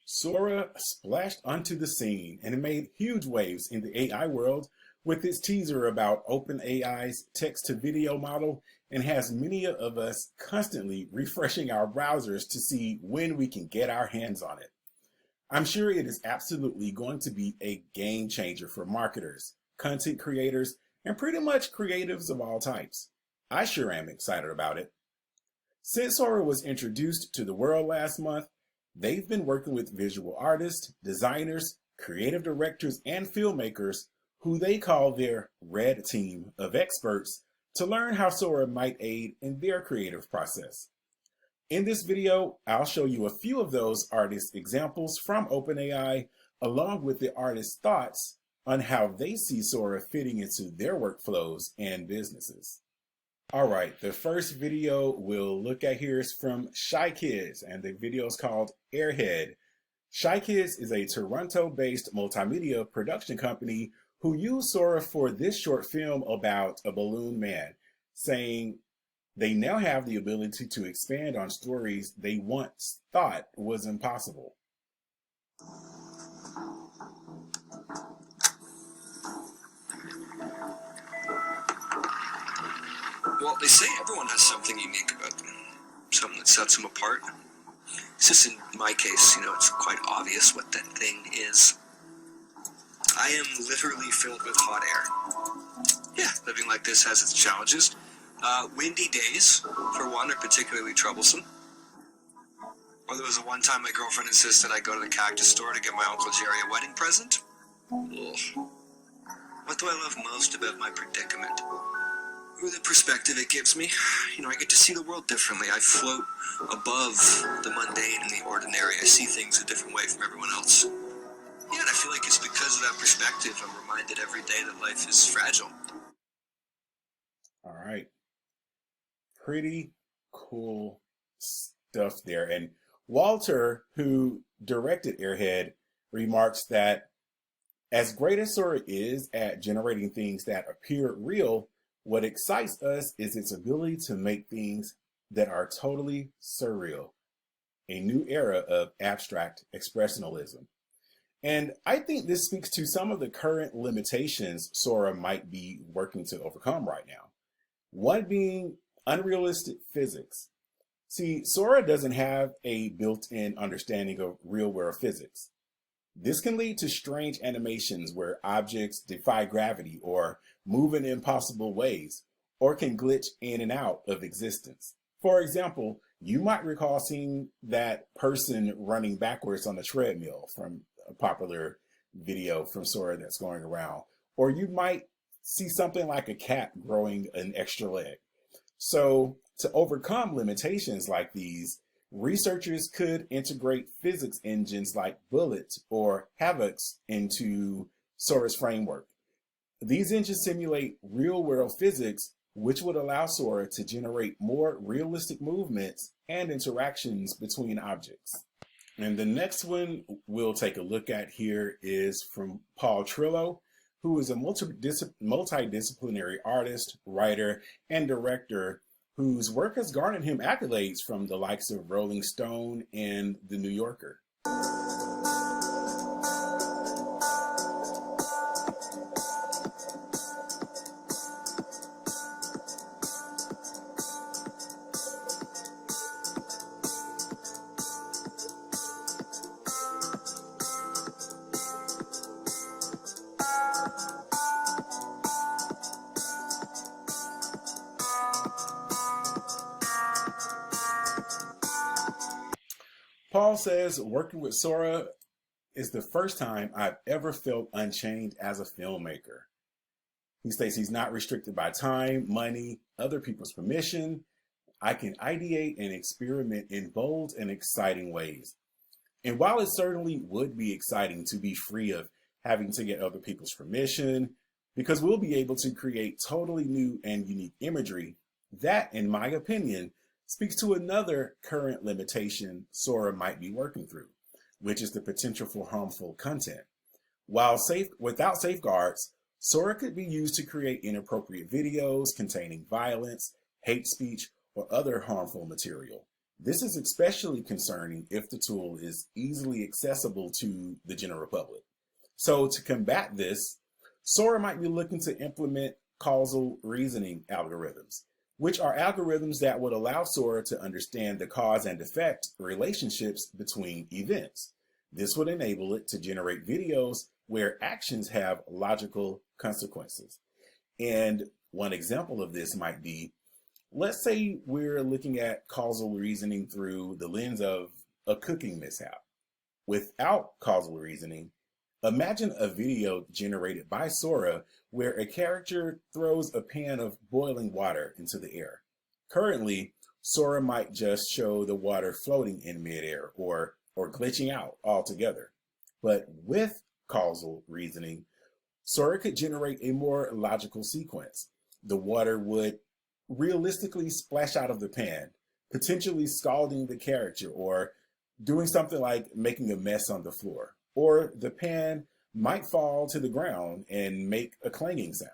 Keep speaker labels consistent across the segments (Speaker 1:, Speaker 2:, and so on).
Speaker 1: Sora splashed onto the scene and it made huge waves in the AI world with its teaser about OpenAI's text-to-video model and has many of us constantly refreshing our browsers to see when we can get our hands on it. I'm sure it is absolutely going to be a game changer for marketers, content creators, and pretty much creatives of all types. I sure am excited about it. Since Sora was introduced to the world last month, they've been working with visual artists, designers, creative directors, and filmmakers who they call their Red Team of experts to learn how Sora might aid in their creative process. In this video, I'll show you a few of those artist examples from OpenAI, along with the artists' thoughts on how they see Sora fitting into their workflows and businesses. All right, the first video we'll look at here is from Shy Kids, and the video is called Airhead. Shy Kids is a Toronto-based multimedia production company who used Sora for this short film about a balloon man, saying they now have the ability to expand on stories they once thought was impossible.
Speaker 2: Well, they say everyone has something unique about them, something that sets them apart. It's just in my case, it's quite obvious what that thing is. I am literally filled with hot air. Yeah, living like this has its challenges. Windy days, for one, are particularly troublesome. Or there was one time my girlfriend insisted I go to the cactus store to get my Uncle Jerry a wedding present. Ugh. What do I love most about my predicament? The perspective it gives me. I get to see the world differently. I float above the mundane and the ordinary. I see things a different way from everyone else. Yeah, and I feel like it's because of that perspective I'm reminded every day that life is fragile.
Speaker 1: All right. Pretty cool stuff there. And Walter, who directed Airhead, remarks that as great as Sora is at generating things that appear real, what excites us is its ability to make things that are totally surreal, a new era of abstract expressionism. And I think this speaks to some of the current limitations Sora might be working to overcome right now. One being unrealistic physics. See, Sora doesn't have a built-in understanding of real-world physics. This can lead to strange animations where objects defy gravity or move in impossible ways, or can glitch in and out of existence. For example, you might recall seeing that person running backwards on a treadmill from a popular video from Sora that's going around, or you might see something like a cat growing an extra leg. So to overcome limitations like these, researchers could integrate physics engines like Bullet or Havoc's into Sora's framework. These engines simulate real-world physics, which would allow Sora to generate more realistic movements and interactions between objects. And the next one we'll take a look at here is from Paul Trillo, who is a multidisciplinary artist, writer, and director whose work has garnered him accolades from the likes of Rolling Stone and The New Yorker. Paul says working with Sora is the first time I've ever felt unchained as a filmmaker. He states he's not restricted by time, money, other people's permission. I can ideate and experiment in bold and exciting ways. And while it certainly would be exciting to be free of having to get other people's permission, because we'll be able to create totally new and unique imagery, that, in my opinion, speaks to another current limitation Sora might be working through, which is the potential for harmful content. Without safeguards, Sora could be used to create inappropriate videos containing violence, hate speech, or other harmful material. This is especially concerning if the tool is easily accessible to the general public. So to combat this, Sora might be looking to implement causal reasoning algorithms, which are algorithms that would allow Sora to understand the cause and effect relationships between events. This would enable it to generate videos where actions have logical consequences. And one example of this might be, let's say we're looking at causal reasoning through the lens of a cooking mishap. Without causal reasoning, imagine a video generated by Sora where a character throws a pan of boiling water into the air. Currently, Sora might just show the water floating in midair or glitching out altogether. But with causal reasoning, Sora could generate a more logical sequence. The water would realistically splash out of the pan, potentially scalding the character or doing something like making a mess on the floor. Or the pan might fall to the ground and make a clanging sound.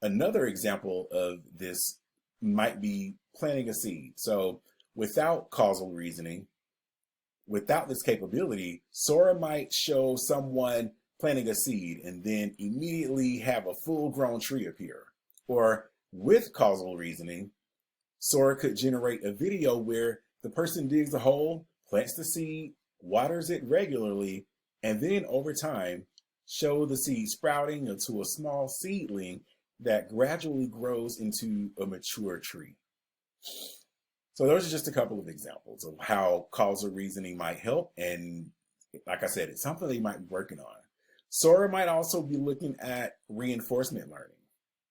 Speaker 1: Another example of this might be planting a seed. So without causal reasoning, without this capability, Sora might show someone planting a seed and then immediately have a full-grown tree appear. Or with causal reasoning, Sora could generate a video where the person digs a hole, plants the seed, waters it regularly, and then over time, show the seed sprouting into a small seedling that gradually grows into a mature tree. So those are just a couple of examples of how causal reasoning might help. And like I said, it's something they might be working on. Sora might also be looking at reinforcement learning.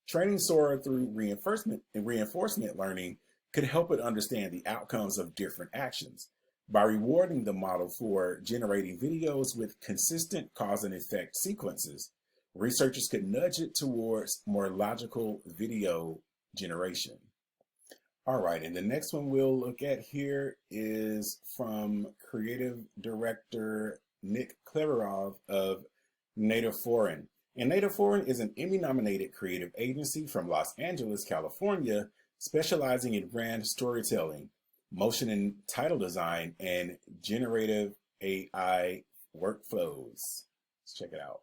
Speaker 1: Training Sora through reinforcement learning could help it understand the outcomes of different actions. By rewarding the model for generating videos with consistent cause and effect sequences, researchers could nudge it towards more logical video generation. All right, and the next one we'll look at here is from creative director Nick Kleberov of Native Foreign. And Native Foreign is an Emmy-nominated creative agency from Los Angeles, California, specializing in brand storytelling, motion and title design, and generative AI workflows. Let's check it out.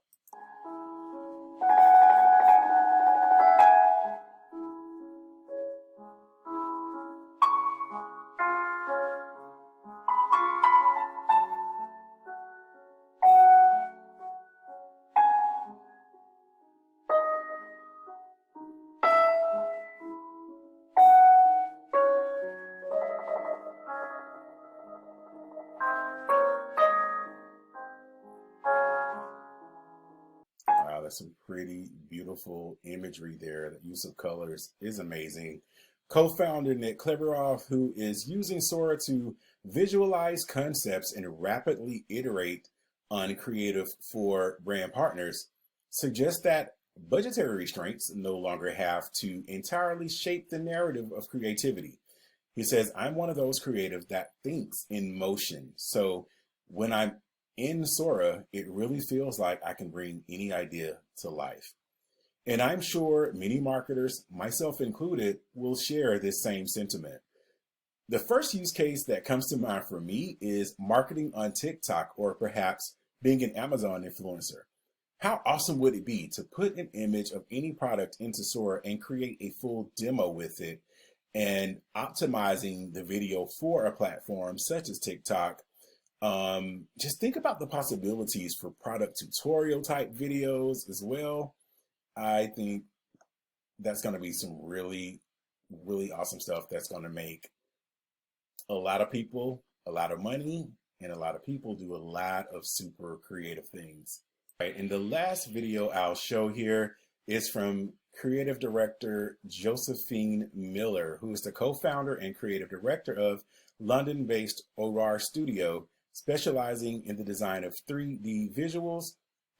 Speaker 1: Wow, that's some pretty beautiful imagery there. The use of colors is amazing. Co-founder Nick Kleberov, who is using Sora to visualize concepts and rapidly iterate on creative for brand partners, suggests that budgetary restraints no longer have to entirely shape the narrative of creativity. He says, I'm one of those creatives that thinks in motion. So when I'm in Sora, it really feels like I can bring any idea to life. And I'm sure many marketers, myself included, will share this same sentiment. The first use case that comes to mind for me is marketing on TikTok or perhaps being an Amazon influencer. How awesome would it be to put an image of any product into Sora and create a full demo with it and optimizing the video for a platform such as TikTok? Just think about the possibilities for product tutorial type videos as well. I think that's going to be some really, really awesome stuff that's going to make a lot of people a lot of money, and a lot of people do a lot of super creative things. Right, and the last video I'll show here is from creative director Josephine Miller, who is the co-founder and creative director of London-based Aurora Studio, specializing in the design of 3D visuals,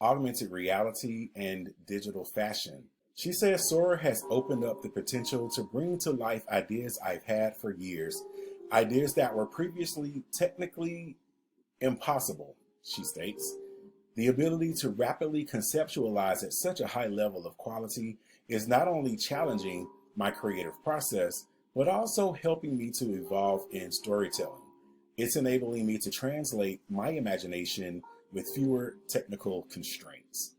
Speaker 1: augmented reality, and digital fashion. She says Sora has opened up the potential to bring to life ideas I've had for years, ideas that were previously technically impossible, she states. The ability to rapidly conceptualize at such a high level of quality is not only challenging my creative process, but also helping me to evolve in storytelling. It's enabling me to translate my imagination with fewer technical constraints.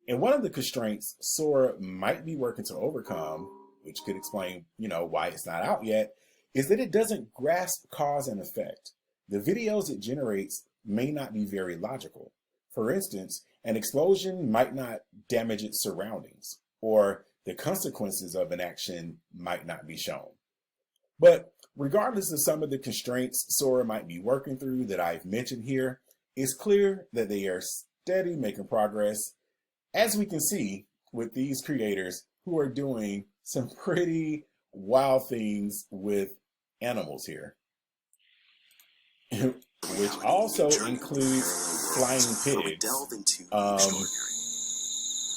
Speaker 1: And one of the constraints Sora might be working to overcome, which could explain, why it's not out yet, is that it doesn't grasp cause and effect. The videos it generates may not be very logical. For instance, an explosion might not damage its surroundings, or the consequences of an action might not be shown. But regardless of some of the constraints Sora might be working through that I've mentioned here, it's clear that they are steady making progress, as we can see with these creators who are doing some pretty wild things with animals here, which also includes flying pigs.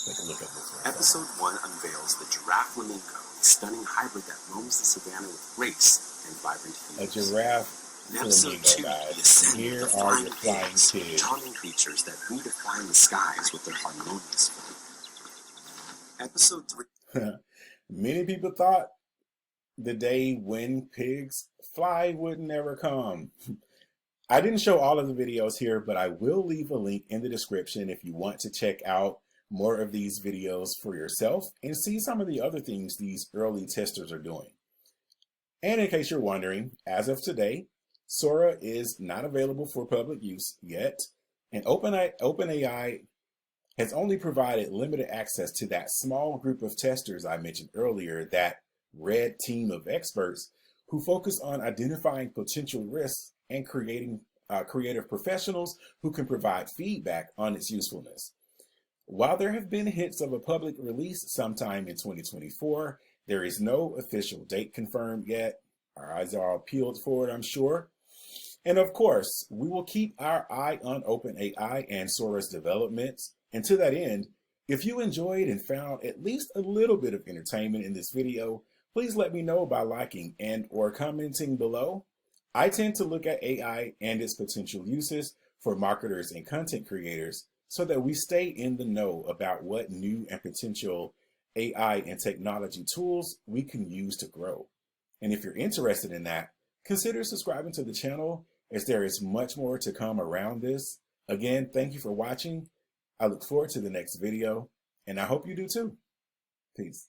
Speaker 1: Take a look at this one.
Speaker 3: Episode 1 unveils the giraffe flamingo, a stunning hybrid that roams the savannah with grace and vibrant hues.
Speaker 1: A giraffe
Speaker 3: In episode 2,
Speaker 1: guys. Here are your flying pigs.
Speaker 3: Charming creatures that redefine the skies with their harmonious flight. Episode 3.
Speaker 1: Many people thought the day when pigs fly would never come. I didn't show all of the videos here, but I will leave a link in the description if you want to check out more of these videos for yourself and see some of the other things these early testers are doing. And in case you're wondering, as of today, Sora is not available for public use yet, and OpenAI has only provided limited access to that small group of testers I mentioned earlier, that red team of experts who focus on identifying potential risks and creating creative professionals who can provide feedback on its usefulness. While there have been hints of a public release sometime in 2024, there is no official date confirmed yet. Our eyes are all peeled for it, I'm sure. And of course, we will keep our eye on OpenAI and Sora's developments. And to that end, if you enjoyed and found at least a little bit of entertainment in this video, please let me know by liking and or commenting below. I tend to look at AI and its potential uses for marketers and content creators so that we stay in the know about what new and potential AI and technology tools we can use to grow. And if you're interested in that, consider subscribing to the channel, as there is much more to come around this. Again, thank you for watching. I look forward to the next video, and I hope you do too. Peace.